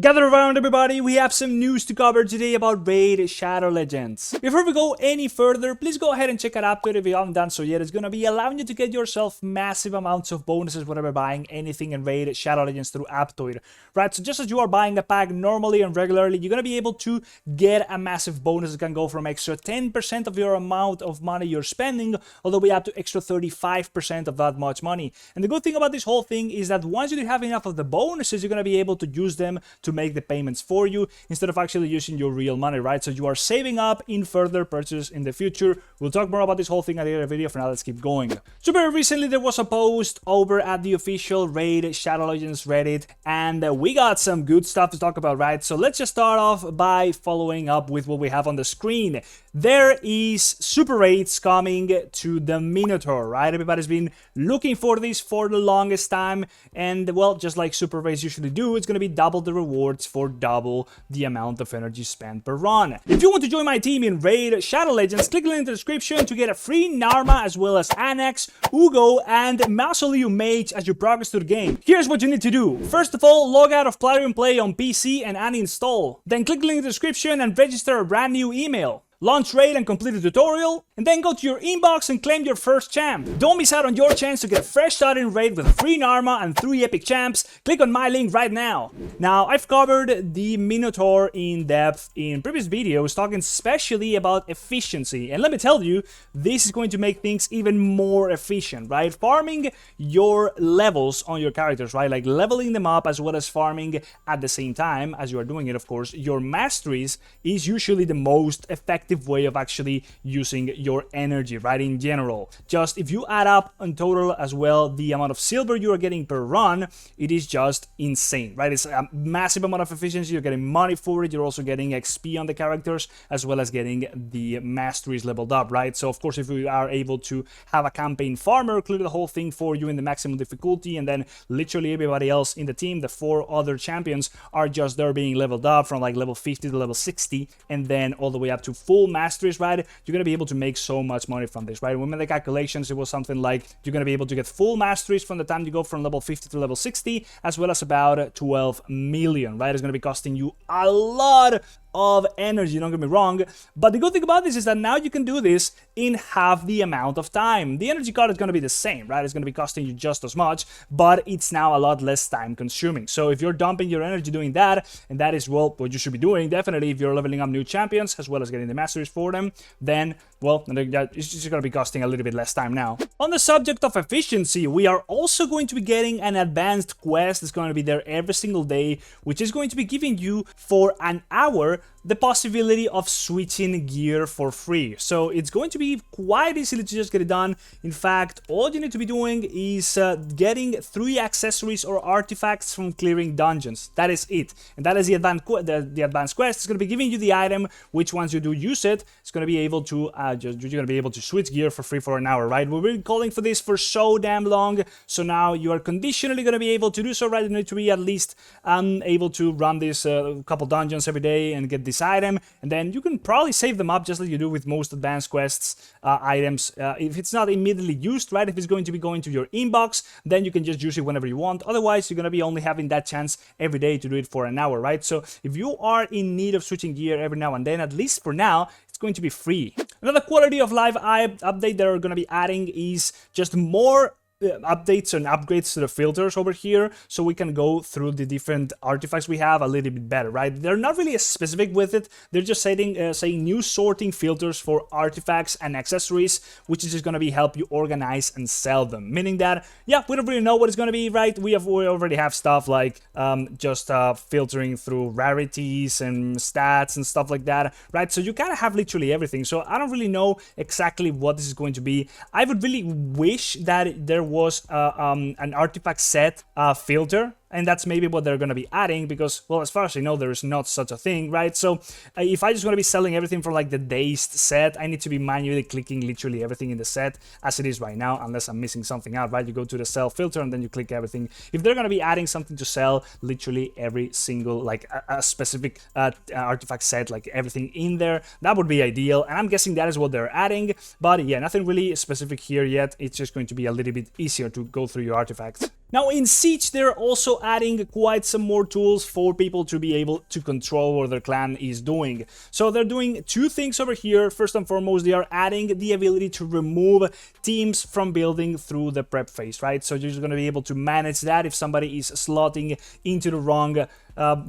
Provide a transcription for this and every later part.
Gather around, everybody, we have some news to cover today about Raid Shadow Legends. Before we go any further, please go ahead and check out Aptoide if you haven't done so yet. It's gonna be allowing you to get yourself massive amounts of bonuses whenever buying anything in Raid Shadow Legends through Aptoide. Right, so just as you are buying a pack normally and regularly, you're gonna be able to get a massive bonus that can go from extra 10% of your amount of money you're spending, all the way up to extra 35% of that much money. And the good thing about this whole thing is that once you have enough of the bonuses, you're gonna be able to use them to make the payments for you instead of actually using your real money, right? So you are saving up in further purchases in the future. We'll talk more about this whole thing at the end of the video. For now, let's keep going. So very recently there was a post over at the official Raid Shadow Legends Reddit, and we got some good stuff to talk about, right? So let's just start off by following up with what we have on the screen. There is Super Raids coming to the Minotaur, right? Everybody's been looking for this for the longest time, and well, just like Super Raids usually do, it's gonna be double the rewards for double the amount of energy spent per run. If you want to join my team in Raid Shadow Legends, click the link in the description to get a free Narma as well as Anax, Uugo, and Mausoleum Mage as you progress through the game. Here's what you need to do. First of all, log out of Plarium Play on PC and uninstall. Then click the link in the description and register a brand new email. Launch Raid and complete the tutorial, and then go to your inbox and claim your first champ. Don't miss out on your chance to get a fresh start in Raid with a free Narma and 3 epic champs. Click on my link right now. Now, I've covered the Minotaur in depth in previous videos, talking especially about efficiency. And let me tell you, this is going to make things even more efficient, right? Farming your levels on your characters, right? Like leveling them up as well as farming at the same time as you are doing it, of course. Your masteries is usually the most effective way of actually using your energy, right? In general, just if you add up in total as well the amount of silver you are getting per run, it is just insane, right? It's a massive amount of efficiency. You're getting money for it. You're also getting XP on the characters as well as getting the masteries leveled up, right? So of course, if you are able to have a campaign farmer clear the whole thing for you in the maximum difficulty, and then literally everybody else in the team, the 4 other champions, are just there being leveled up from like level 50 to level 60 and then all the way up to full masteries, right? You're gonna be able to make so much money from this, right? When we made the calculations, it was something like you're gonna be able to get full masteries from the time you go from level 50 to level 60, as well as about 12 million, right? It's gonna be costing you a lot of energy, don't get me wrong, but the good thing about this is that now you can do this in half the amount of time. The energy card is going to be the same, right? It's going to be costing you just as much, but it's now a lot less time consuming. So if you're dumping your energy doing that, and that is, well, what you should be doing, definitely if you're leveling up new champions as well as getting the masteries for them, then, well, it's just going to be costing a little bit less time now. On the subject of efficiency, we are also going to be getting an advanced quest that's going to be there every single day, which is going to be giving you for an hour the possibility of switching gear for free. So it's going to be quite easily to just get it done. In fact, all you need to be doing is getting 3 accessories or artifacts from clearing dungeons. That is it. And that is the advanced quest. It's going to be giving you the item, which once you do use it, it's going to be able to you're going to be able to switch gear for free for an hour, right? We've been calling for this for so damn long. So now you are conditionally going to be able to do so, right? You need to be at least able to run this couple dungeons every day and get this item, and then you can probably save them up just like you do with most advanced quests items. If it's not immediately used, right, if it's going to be going to your inbox, then you can just use it whenever you want. Otherwise, you're going to be only having that chance every day to do it for an hour, right? So if you are in need of switching gear every now and then, at least for now, it's going to be free. Another quality of life update they're going to be adding is just more updates and upgrades to the filters over here, so we can go through the different artifacts we have a little bit better, right? They're not really specific with it. They're just saying new sorting filters for artifacts and accessories, which is just going to be help you organize and sell them. Meaning that, yeah, we don't really know what it's going to be, right? We already have stuff like just filtering through rarities and stats and stuff like that, right? So you kind of have literally everything. So I don't really know exactly what this is going to be. I would really wish that there was an artifact set filter And that's maybe what they're going to be adding, because, well, as far as I know, there is not such a thing, right? So if I just want to be selling everything from like the dazed set, I need to be manually clicking literally everything in the set as it is right now, unless I'm missing something out, right? You go to the sell filter and then you click everything. If they're going to be adding something to sell, literally every single, like a specific artifact set, like everything in there, that would be ideal. And I'm guessing that is what they're adding. But yeah, nothing really specific here yet. It's just going to be a little bit easier to go through your artifacts. Now in Siege, they're also adding quite some more tools for people to be able to control what their clan is doing. So they're doing two things over here. First and foremost, they are adding the ability to remove teams from building through the prep phase, right? So you're just going to be able to manage that if somebody is slotting into the wrong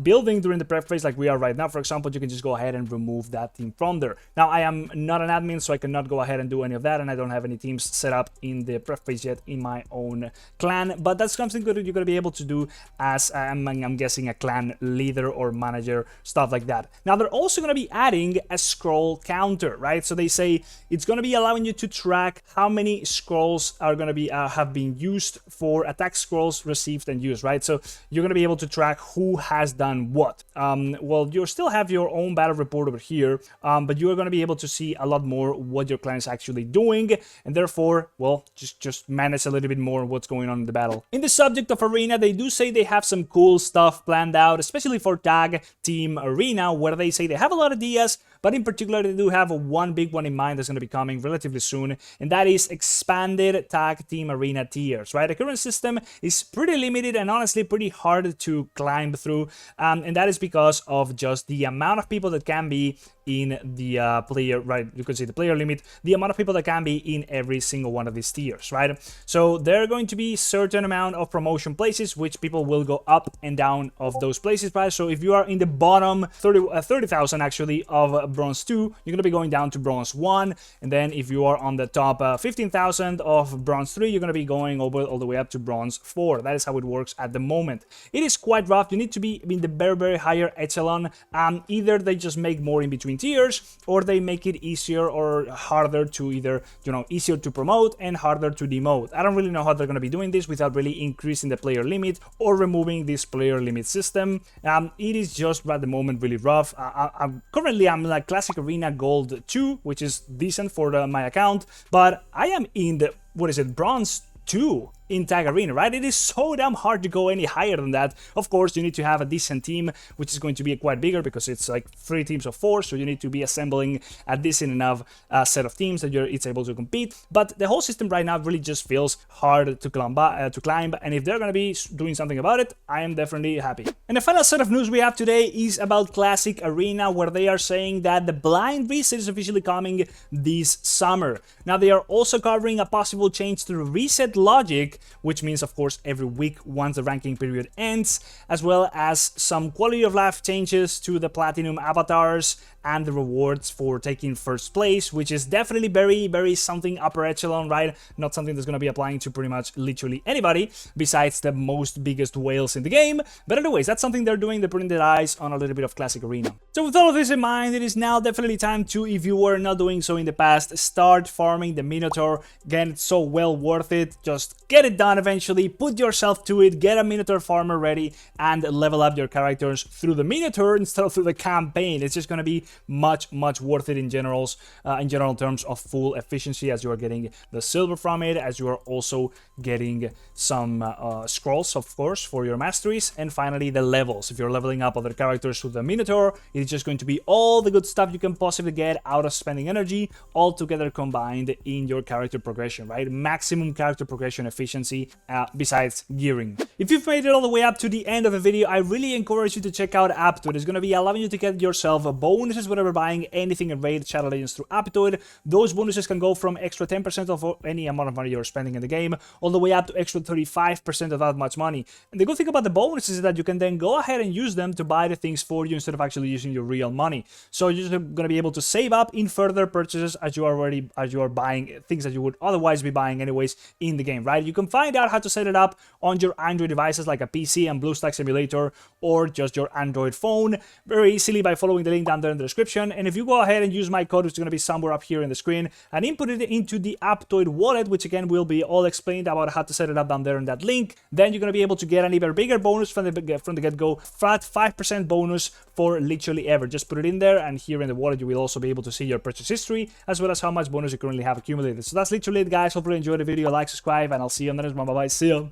building during the prep phase like we are right now. For example, you can just go ahead and remove that team from there. Now, I am not an admin, so I cannot go ahead and do any of that, and I don't have any teams set up in the prep phase yet in my own clan, but that's something good you're going to be able to do as, I'm guessing, a clan leader or manager, stuff like that. Now, they're also going to be adding a scroll counter, right? So they say it's going to be allowing you to track how many scrolls are going to be have been used for attack scrolls received and used, right? So you're going to be able to track who has done what. Well, you still have your own battle report over here, but you are going to be able to see a lot more what your clan is actually doing, and therefore, well, just manage a little bit more what's going on in the battle. In the subject of arena, they do say they have some cool stuff planned out, especially for tag team arena, where they say they have a lot of ideas, but in particular, they do have one big one in mind that's going to be coming relatively soon, and that is expanded tag team arena tiers, right? The current system is pretty limited and honestly pretty hard to climb through, and that is because of just the amount of people that can be in the player, right? You can see the player limit, the amount of people that can be in every single one of these tiers, right? So there are going to be certain amount of promotion places, which people will go up and down of those places, right? So if you are in the bottom 30,000 actually of bronze 2, you're going to be going down to bronze 1, and then if you are on the top 15,000 of bronze 3, you're going to be going over all the way up to bronze 4. That is how it works at the moment. It is quite rough. You need to be in the very higher echelon. Either they just make more in between tiers, or they make it easier or harder to either, easier to promote and harder to demote. I don't really know how they're going to be doing this without really increasing the player limit or removing this player limit system. It is just at the moment really rough. Currently I'm like Classic Arena Gold 2, which is decent for my account, but I am in the, Bronze 2 in Tag Arena, right? It is so damn hard to go any higher than that. Of course, you need to have a decent team, which is going to be quite bigger because it's like 3 teams of 4, so you need to be assembling a decent enough set of teams that it's able to compete. But the whole system right now really just feels hard to climb, and if they're going to be doing something about it, I am definitely happy. And the final set of news we have today is about Classic Arena, where they are saying that the blind reset is officially coming this summer. Now, they are also covering a possible change to the reset logic, which means, of course, every week once the ranking period ends, as well as some quality of life changes to the platinum avatars and the rewards for taking first place, which is definitely very something upper echelon, right? Not something that's going to be applying to pretty much literally anybody besides the most biggest whales in the game. But anyways, that's something they're doing. They're putting their eyes on a little bit of Classic Arena. So with all of this in mind, it is now definitely time to, if you were not doing so in the past, start farming the Minotaur. Again, it's so well worth it. Just get it done eventually, put yourself to it, get a Minotaur farmer ready, and level up your characters through the Minotaur instead of through the campaign. It's just going to be much worth it in general terms of full efficiency, as you are getting the silver from it, as you are also getting some scrolls, of course, for your masteries, and finally the levels. If you're leveling up other characters through the Minotaur, it's just going to be all the good stuff you can possibly get out of spending energy, all together combined in your character progression, right? Maximum character progression efficiency besides gearing. If you've made it all the way up to the end of the video, I really encourage you to check out Aptoide. It's going to be allowing you to get yourself bonuses whenever buying anything in Raid Shadow Legends through Aptoide. Those bonuses can go from extra 10% of any amount of money you're spending in the game, all the way up to extra 35% of that much money. And the good thing about the bonuses is that you can then go ahead and use them to buy the things for you instead of actually using your real money. So you're just going to be able to save up in further purchases as you are buying things that you would otherwise be buying anyways in the game, right? You can find out how to set it up on your Android devices like a PC and BlueStacks emulator, or just your Android phone very easily by following the link down there in the description. And if you go ahead and use my code, which is going to be somewhere up here in the screen, and input it into the Aptoide wallet, which again will be all explained about how to set it up down there in that link, then you're going to be able to get an even bigger bonus from the get-go, flat 5% bonus for literally ever. Just put it in there, and here in the wallet you will also be able to see your purchase history as well as how much bonus you currently have accumulated. So that's literally it, guys. Hopefully you enjoyed the video. Like, subscribe, and I'll see you on the next one. Bye bye. See you.